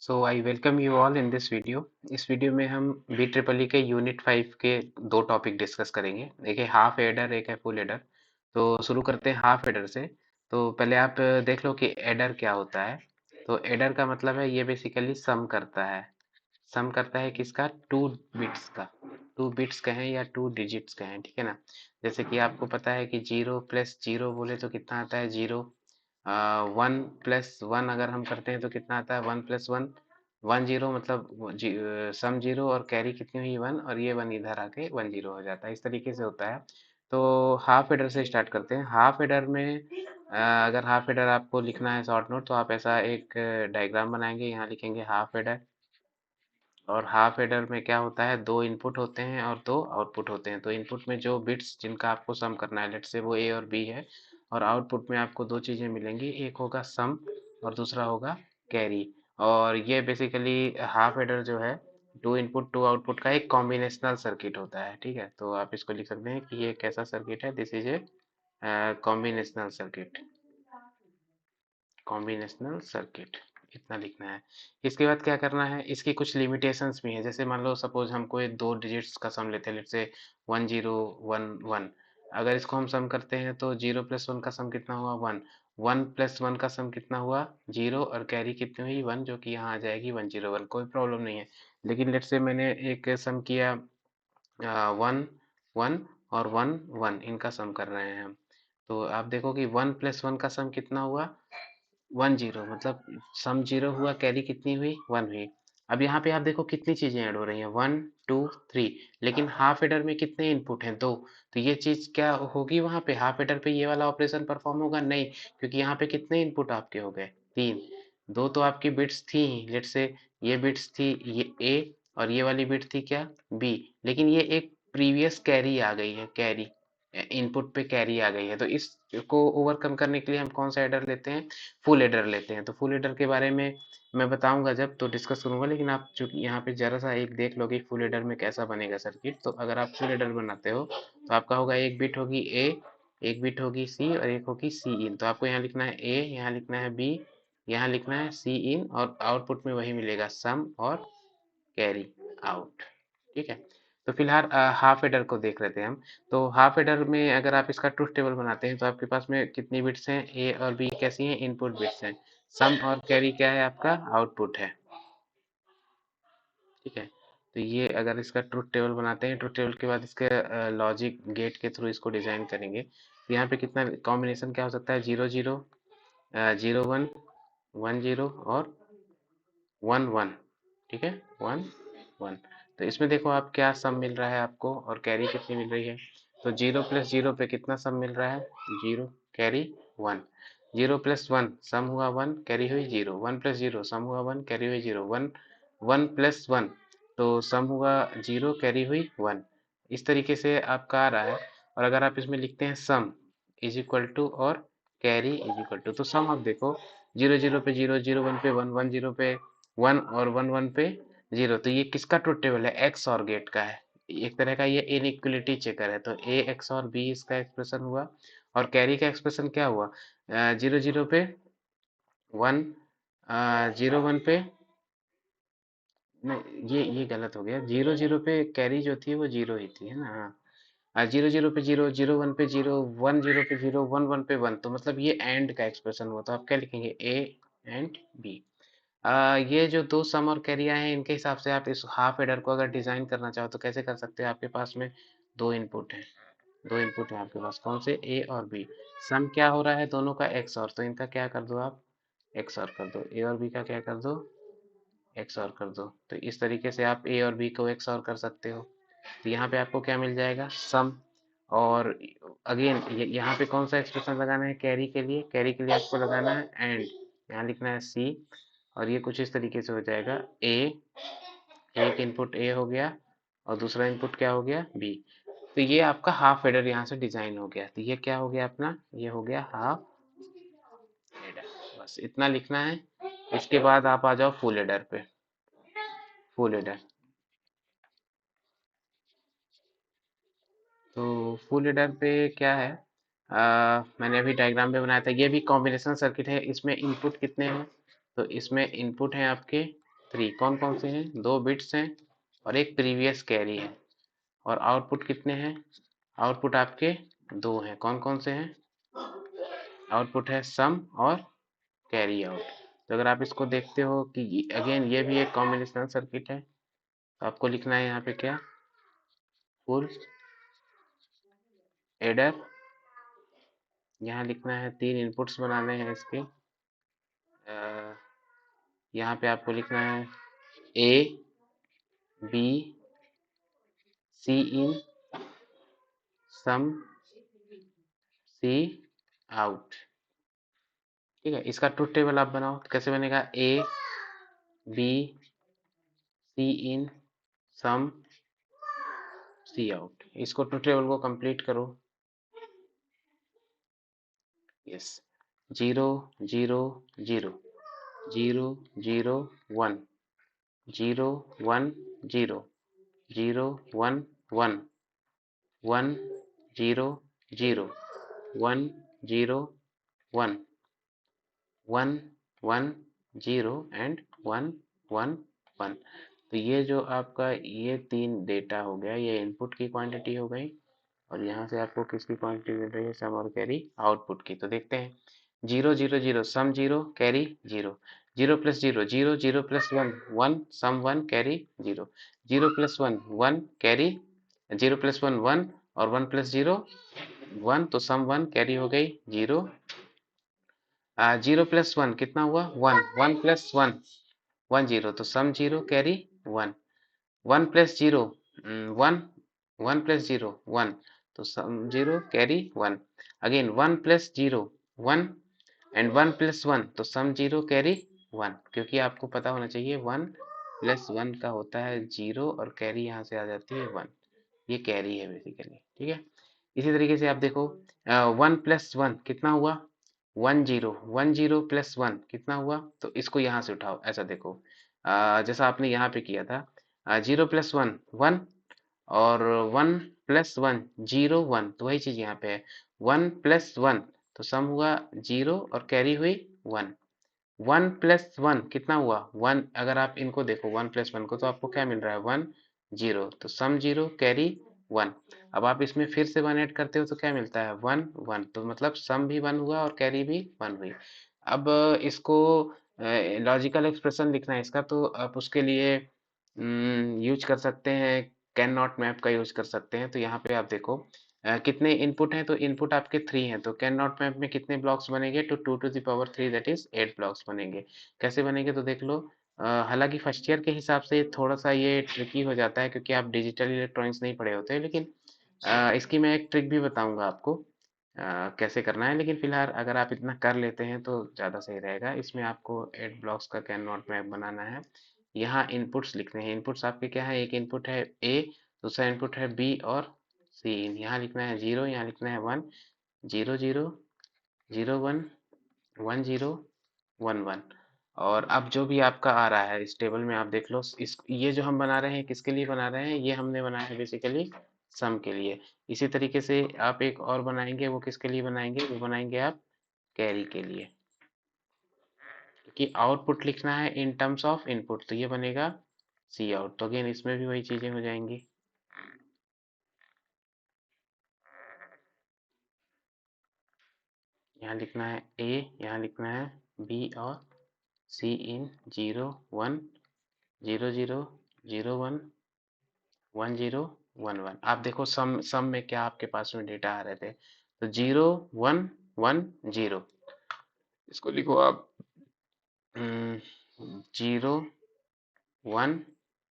So I welcome you all in this video. इस video में हम बी ट्रिपल ई के यूनिट 5 के दो टॉपिक डिस्कस करेंगे। एक है हाफ एडर, एक है फुल एडर। तो शुरू करते हैं हाफ एडर से। तो पहले आप देख लो कि एडर क्या होता है। तो एडर का मतलब है ये बेसिकली सम करता है। सम करता है किसका? टू बिट्स का। टू बिट्स कहें या टू डिजिट्स कहें, ठीक है ना। जैसे कि आपको पता है कि जीरो प्लस जीरो बोले तो कितना आता है? जीरो। वन प्लस वन अगर हम करते हैं तो कितना आता है? One plus one, one zero. मतलब सम जीरो और कैरी कितनी हुई? वन, और ये वन इधर आके वन जीरो हो जाता है। इस तरीके से होता है। तो हाफ एडर से स्टार्ट करते हैं। हाफ एडर में अगर हाफ एडर आपको लिखना है शॉर्ट नोट, तो आप ऐसा एक डायग्राम बनाएंगे। यहाँ लिखेंगे हाफ एडर। और हाफ एडर में क्या होता है? दो इनपुट होते हैं और दो आउटपुट होते हैं। तो इनपुट में जो बिट्स जिनका आपको सम करना है, लेट से वो ए और बी है। और आउटपुट में आपको दो चीजें मिलेंगी, एक होगा सम और दूसरा होगा कैरी। और ये बेसिकली हाफ एडर जो है, टू इनपुट टू आउटपुट का एक कॉम्बिनेशनल सर्किट होता है, ठीक है। तो आप इसको लिख सकते हैं कि ये कैसा सर्किट है? This is a combinational circuit. Combinational circuit, इतना लिखना है। इसके बाद क्या करना है? इसकी कुछ लिमिटेशंस भी हैं। जैसे मान लो सपोज हम कोई दो डिजिट्स का सम लेते हैं, let's say one zero one one. अगर इसको हम सम करते हैं तो जीरो प्लस वन का सम कितना हुआ? वन। वन प्लस वन का सम कितना हुआ? जीरो। और कैरी कितनी हुई? वन, जो कि यहाँ आ जाएगी वन जीरो वन। कोई प्रॉब्लम नहीं है। लेकिन लेट्स से मैंने एक सम किया वन वन और वन वन, इनका सम कर रहे हैं हम। तो आप देखो कि वन प्लस वन का सम कितना हुआ? One zero. मतलब सम जीरो हुआ, कैरी कितनी हुई? वन हुई। अब यहाँ पे आप देखो कितनी चीजें ऐड हो रही हैं, वन टू थ्री। लेकिन हाफ एडर में कितने इनपुट हैं? दो। तो ये चीज क्या होगी? वहां पे हाफ एडर पे ये वाला ऑपरेशन परफॉर्म होगा नहीं, क्योंकि यहाँ पे कितने इनपुट आपके हो गए? तीन। दो तो आपकी बिट्स थी ही, लेट से ये बिट्स थी ये ए, और ये वाली बिट थी क्या? बी। लेकिन ये एक प्रीवियस कैरी आ गई है, कैरी इनपुट पे कैरी आ गई है। तो इसको ओवरकम करने के लिए हम कौन सा एडर लेते हैं? फुल एडर लेते हैं। तो फुल एडर के बारे में मैं बताऊंगा जब तो डिस्कस करूंगा। लेकिन आप चूंकि यहाँ पे जरा सा एक देख लो कि फुल एडर में कैसा बनेगा सर्किट। तो अगर आप फुल एडर बनाते हो तो आपका होगा, एक बिट होगी ए, एक बिट होगी सी, और एक होगी सी इन। तो आपको यहाँ लिखना है ए, यहाँ लिखना है बी, यहाँ लिखना है सी इन, और आउटपुट में वही मिलेगा, सम और कैरी आउट, ठीक है। तो फिलहाल हाफ एडर को देख लेते हैं हम। तो हाफ एडर में अगर आप इसका ट्रुथ टेबल बनाते हैं तो आपके पास में कितनी बिट्स हैं? ए और बी कैसी हैं? इनपुट बिट्स हैं। सम और कैरी क्या है? आपका आउटपुट है, ठीक है। तो ये अगर इसका ट्रुथ टेबल बनाते हैं, ट्रुथ टेबल के बाद इसके लॉजिक गेट के थ्रू इसको डिजाइन करेंगे। तो यहाँ पे कितना कॉम्बिनेशन क्या हो सकता है? Zero zero, zero one, one zero और वन वन, ठीक है, वन वन। तो इसमें देखो आप क्या सम मिल रहा है आपको, और कैरी कितनी मिल रही है। तो जीरो प्लस जीरो पे कितना सम मिल रहा है? Zero, carry one. Zero plus one sum हुआ वन, कैरी हुई zero. One plus zero sum हुआ वन, कैरी हुई zero. One, one plus one, तो सम हुआ जीरो, कैरी हुई वन। इस तरीके से आपका आ रहा है। और अगर आप इसमें लिखते हैं सम इज इक्वल टू और कैरी इज इक्वल टू, तो सम आप देखो, जीरो जीरो पे जीरो, जीरो वन पे वन, वन जीरो पे वन, और वन वन पे जीरो। तो ये किसका ट्रुथ टेबल है? एक्स और गेट का है। एक तरह का ये इनइक्वलिटी चेकर है। तो ए एक्स और बी इसका एक्सप्रेशन हुआ। और कैरी का एक्सप्रेशन क्या हुआ? जीरो जीरो पे वन, जीरो वन पे, नहीं ये गलत हो गया। जीरो जीरो पे कैरी जो थी वो जीरो ही थी, है ना। हाँ, जीरो जीरो पे जीरो, जीरो वन पे जीरो, वन जीरो पे जीरो, वन वन पे वन। तो मतलब ये एंड का एक्सप्रेशन हुआ। तो आप क्या लिखेंगे? A and B. ये जो दो सम और कैरिया हैं, इनके हिसाब से आप इस हाफ एडर को अगर डिजाइन करना चाहो तो कैसे कर सकते हो? आपके पास में दो इनपुट है, दो इनपुट है आपके पास, कौन से? ए और बी। सम क्या हो रहा है? दोनों का एक्स और, तो इनका क्या कर दो आप? एक्स और कर दो। ए और बी का क्या कर दो? एक्स और कर दो। तो इस तरीके से आप ए और बी को एक्स और कर सकते हो। तो यहाँ पे आपको क्या मिल जाएगा? सम। और अगेन यहाँ पे कौन सा एक्सप्रेशन लगाना है कैरी के लिए? कैरी के लिए आपको लगाना है एंड, यहाँ लिखना है सी। और ये कुछ इस तरीके से हो जाएगा, ए, एक इनपुट ए हो गया और दूसरा इनपुट क्या हो गया? बी। तो ये आपका हाफ एडर यहाँ से डिजाइन हो गया। तो ये क्या हो गया अपना? ये हो गया हाफ एडर। बस इतना लिखना है। इसके बाद आप आ जाओ फुल एडर पे। फुल एडर, तो फुल एडर पे क्या है? मैंने अभी डायग्राम में बनाया था। ये भी कॉम्बिनेशन सर्किट है। इसमें इनपुट कितने हैं? तो इसमें इनपुट हैं आपके 3 कौन कौन से हैं? 2 बिट्स हैं और एक प्रीवियस कैरी है। और आउटपुट कितने हैं? आउटपुट आपके 2 हैं। कौन कौन से हैं? आउटपुट है सम और कैरी आउट। तो अगर आप इसको देखते हो कि अगेन ये भी एक कॉम्बिनेशनल सर्किट है, तो आपको लिखना है यहाँ पे क्या? Full adder. यहाँ लिखना है 3 इनपुट्स बनाने हैं इसके। यहाँ पे आपको लिखना है ए B C in sum C out. ठीक है, इसका ट्रुथ टेबल आप बनाओ। तो कैसे बनेगा? A B C in sum C out. इसको ट्रुथ टेबल को कंप्लीट करो। Yes, 0 0 0 0 0 1 0 1 0 0 1 1 1 0 0 1 0 1 1 1 0 and 1 1 1। तो ये जो आपका ये 3 डेटा हो गया, ये इनपुट की क्वांटिटी हो गई और यहाँ से आपको किसकी क्वांटिटी मिल रही है? सम और कैरी आउटपुट की। तो देखते हैं 0 0 0 सम 0 कैरी 0 0 प्लस 0 0 0 प्लस 1 1 सम 1 कैरी 0 0 प्लस 1 1 कैरी 0 प्लस 1 1 और 1 प्लस 0 1। तो सम 1 कैरी हो गई 0। 0 प्लस 1 कितना हुआ? 1 1 प्लस 1 1 0। तो सम 0 कैरी 1 1 प्लस 0 1 1 प्लस 0 1। तो सम 0 carry 1 again 1 plus 0 1 and 1 plus 1। तो सम 0 कैरी 1, क्योंकि आपको पता होना चाहिए 1 प्लस 1 का होता है 0 और कैरी यहाँ से आ जाती है 1। ये कैरी है बेसिकली। ठीक है, इसी तरीके से आप देखो 1 प्लस 1 कितना हुआ? 1 0 1 0 प्लस 1 कितना हुआ? तो इसको यहाँ से उठाओ, ऐसा देखो जैसा आपने यहाँ पे किया था। 0 प्लस 1 1 और 1 प्लस 1 0 1। तो वही चीज यहाँ पे है 1 प्लस 1। तो सम हुआ 0 और कैरी हुई 1। 1 प्लस 1 कितना हुआ? 1। अगर आप इनको देखो 1 प्लस 1 को, तो आपको क्या मिल रहा है? 1 0। तो सम 0 कैरी 1। अब आप इसमें फिर से 1 ऐड करते हो तो क्या मिलता है? 1 1। तो मतलब सम भी 1 हुआ और कैरी भी 1 हुई। अब इसको लॉजिकल एक्सप्रेशन लिखना है इसका, तो आप उसके लिए यूज कर सकते हैं, कैन नॉट मैप का यूज कर सकते हैं। तो यहाँ पे आप देखो कितने इनपुट हैं? तो इनपुट आपके 3 हैं। तो कैन नॉट मैप में कितने ब्लॉक्स बनेंगे? तो 2 to the power 3 that is 8 blocks बनेंगे। कैसे बनेंगे? तो देख लो। हालांकि फर्स्ट ईयर के हिसाब से थोड़ा सा ये ट्रिकी हो जाता है, क्योंकि आप डिजिटल इलेक्ट्रॉनिक्स नहीं पढ़े होते, लेकिन इसकी मैं एक ट्रिक भी बताऊंगा आपको कैसे करना है। लेकिन फिलहाल अगर आप इतना कर लेते हैं तो ज़्यादा सही रहेगा। इसमें आपको 8 ब्लॉक्स का कैन नॉट मैप बनाना है। यहाँ इनपुट्स लिखने हैं। इनपुट्स आपके क्या है? एक इनपुट है ए, दूसरा इनपुट है बी और सी। यहाँ लिखना है 0, यहाँ लिखना है 1 0 0 0 1 1 0 1 1। और अब जो भी आपका आ रहा है इस टेबल में आप देख लो। इस ये जो हम बना रहे हैं किसके लिए बना रहे हैं? ये हमने बनाया है बेसिकली सम के लिए। इसी तरीके से आप एक और बनाएंगे, वो किसके लिए बनाएंगे? वो बनाएंगे आप कैरी के लिए, क्योंकि आउटपुट लिखना है इन टर्म्स ऑफ इनपुट। तो ये बनेगा सी आउट। तो अगेन इसमें भी वही चीजें हो जाएंगी। यहाँ लिखना है ए, यहाँ लिखना है बी और सी इन 0 1 0 0 0 1 1 0 1 1। आप देखो सम में क्या आपके पास में डेटा आ रहे थे? तो 0 1 1 0। इसको लिखो आप 0 1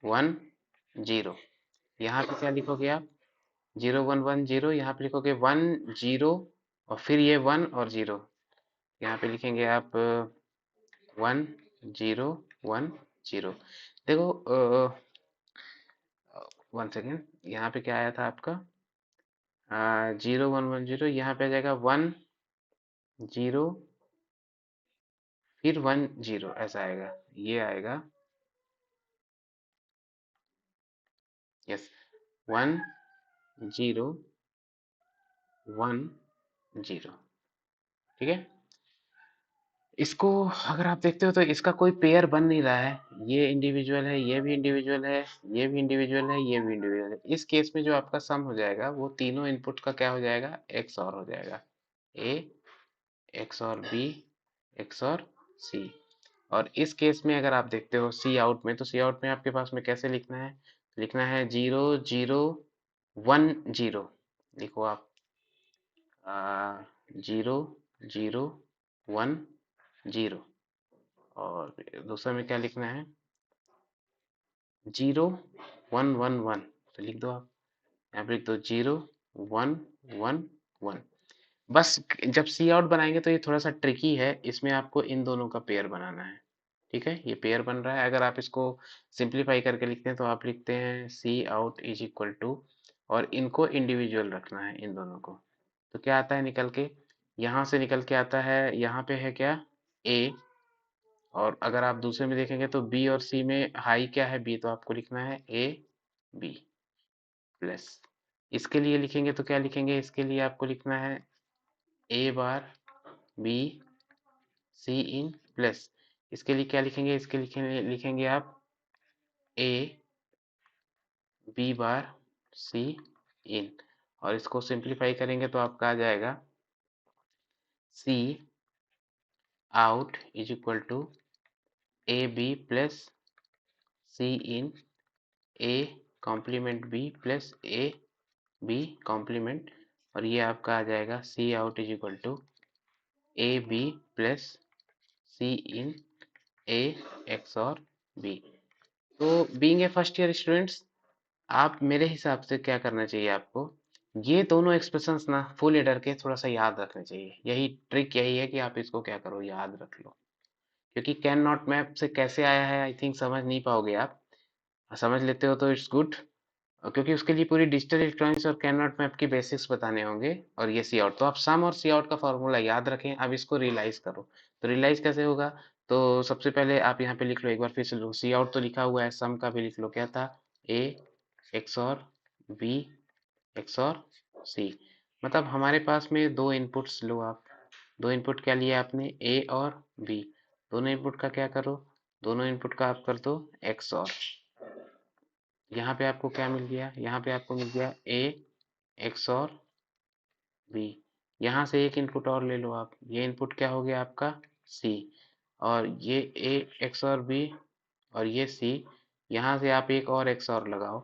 1 0। यहाँ पे क्या लिखोगे आप? 0 1 1 0। यहाँ पे लिखोगे 1 0 और फिर ये 1 और 0। यहाँ पे लिखेंगे आप 1 0 1 0। देखो 1 सेकेंड, यहाँ पे क्या आया था आपका? 0 1 1 0। यहाँ पे आ जाएगा 1 0 फिर 1 0, ऐसा आएगा। ये आएगा। यस, 1 0 1 0। ठीक है, इसको अगर आप देखते हो तो इसका कोई पेयर बन नहीं रहा है। ये इंडिविजुअल है, ये भी इंडिविजुअल है, ये भी इंडिविजुअल है, ये भी इंडिविजुअल है। इस केस में जो आपका सम हो जाएगा वो तीनों इनपुट का क्या हो जाएगा, एक्स और हो जाएगा। ए एक्स और बी एक्स और सी। और इस केस में अगर आप देखते हो सी आउट में, तो सी आउट में आपके पास में कैसे लिखना है, लिखना है 0 0 1 0। लिखो आप 0 0 1 0। और दूसरा में क्या लिखना है, 0 1 1 1। तो लिख दो आप, यहाँ पे लिख दो 0 1 1 1। बस जब सी आउट बनाएंगे तो ये थोड़ा सा ट्रिकी है, इसमें आपको इन दोनों का पेयर बनाना है। ठीक है, ये पेयर बन रहा है। अगर आप इसको सिंप्लीफाई करके लिखते हैं तो आप लिखते हैं सी आउट इज इक्वल टू, और इनको इंडिविजुअल रखना है इन दोनों को। तो क्या आता है निकल के, यहाँ से निकल के आता है, यहाँ पे है क्या, ए। और अगर आप दूसरे में देखेंगे तो बी और सी में हाई क्या है, बी, तो आपको लिखना है ए बी प्लस। इसके लिए लिखेंगे तो क्या लिखेंगे, इसके लिए आपको लिखना है ए बार बी सी इन प्लस। इसके लिए क्या लिखेंगे, इसके लिखेंगे आप ए बी बार सी इन। और इसको सिंप्लीफाई करेंगे तो आपका आ जाएगा C out is equal to A B plus C in A complement B plus A B complement. और ये आपका आ जाएगा C out is equal to A B plus C in A XOR B. तो being a first year students, आप मेरे हिसाब से क्या करना चाहिए आपको, ये दोनों एक्सप्रेशंस ना फुल एडर के थोड़ा सा याद रखने चाहिए। यही ट्रिक यही है कि आप इसको क्या करो, याद रख लो। क्योंकि कैन नॉट मैप से कैसे आया है आई थिंक समझ नहीं पाओगे आप। समझ लेते हो तो इट्स गुड, क्योंकि उसके लिए पूरी डिजिटल इलेक्ट्रॉनिक्स और कैन नॉट मैप की बेसिक्स बताने होंगे। और ये सी आउट, तो आप सम और सी आउट का फॉर्मूला याद रखें, अब इसको रियलाइज करो। तो रियलाइज कैसे होगा, तो सबसे पहले आप यहाँ पे लिख लो, एक बार फिर से लो, सी आउट तो लिखा हुआ है, सम का भी लिख लो, क्या था, ए एक्स और बी एक्स और सी। मतलब हमारे पास में दो इनपुट्स लो आप, दो इनपुट क्या लिया आपने, ए और बी। दोनों इनपुट का क्या करो, दोनों इनपुट का आप कर दो एक्स और। यहाँ पे आपको क्या मिल गया, यहाँ पे आपको मिल गया ए एक्स और बी। यहाँ से एक इनपुट और ले लो आप, ये इनपुट क्या हो गया आपका, सी। और ये ए एक्स और बी और ये सी। यहाँ से आप एक और एक्स और लगाओ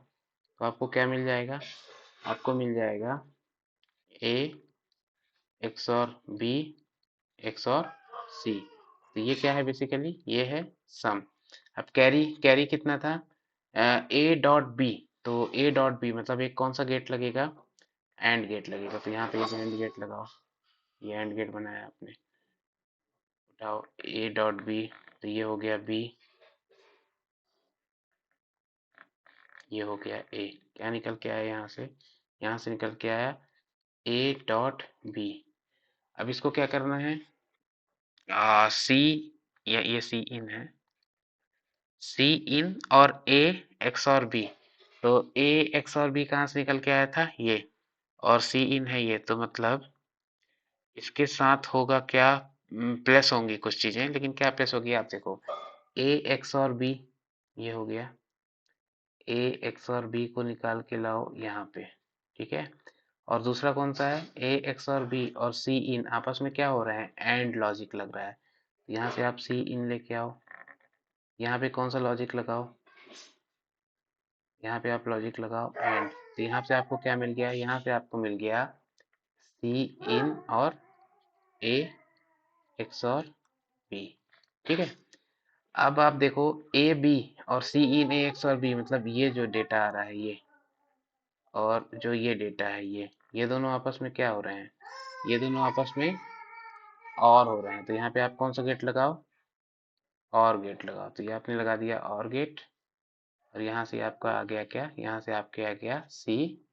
तो आपको क्या मिल जाएगा, आपको मिल जाएगा ए एक्स और बी एक्स और सी। तो ये क्या है, बेसिकली ये है सम। अब कैरी, कैरी कितना था, ए डॉट बी। तो ए डॉट बी मतलब एक कौन सा गेट लगेगा, एंड गेट लगेगा। तो यहाँ पे एक एंड गेट लगाओ, ये एंड गेट बनाया आपने, उठाओ ए डॉट बी। तो ये हो गया बी, ये हो गया ए। क्या निकल के आया यहाँ से निकल के आया ए डॉट बी। अब इसको क्या करना है, सी, ये सी इन है, सी इन और ए एक्स और बी। तो ए एक्स और बी कहाँ से निकल के आया था, ये, और सी इन है ये, तो मतलब इसके साथ होगा क्या, प्लस होंगी कुछ चीजें, लेकिन क्या प्लस होगी आप देखो, ए एक्स और बी, ये हो गया, ए एक्स और बी को निकाल के लाओ यहाँ पे। ठीक है, और दूसरा कौन सा है, ए एक्स और बी और सी इन आपस में क्या हो रहा है, एंड लॉजिक लग रहा है। यहाँ से आप सी इन लेके आओ, यहाँ पे कौन सा लॉजिक लगाओ, यहाँ पे आप लॉजिक लगाओ एंड। तो यहाँ से आपको क्या मिल गया, यहाँ से आपको मिल गया सी इन और ए एक्स और बी। ठीक है, अब आप देखो ए बी और सी in A XOR B, मतलब ये जो डेटा आ रहा है ये, और जो ये डेटा है ये दोनों आपस में क्या हो रहे हैं, ये दोनों आपस में और हो रहे हैं। तो यहाँ पे आप कौन सा गेट लगाओ, और गेट लगाओ। तो ये आपने लगा दिया और गेट, और यहाँ से आपका आ गया क्या, यहाँ से आपके आ गया सी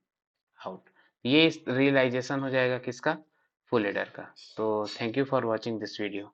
आउट। ये रियलाइजेशन हो जाएगा किसका, फुल एडर का। तो thank you for watching this video.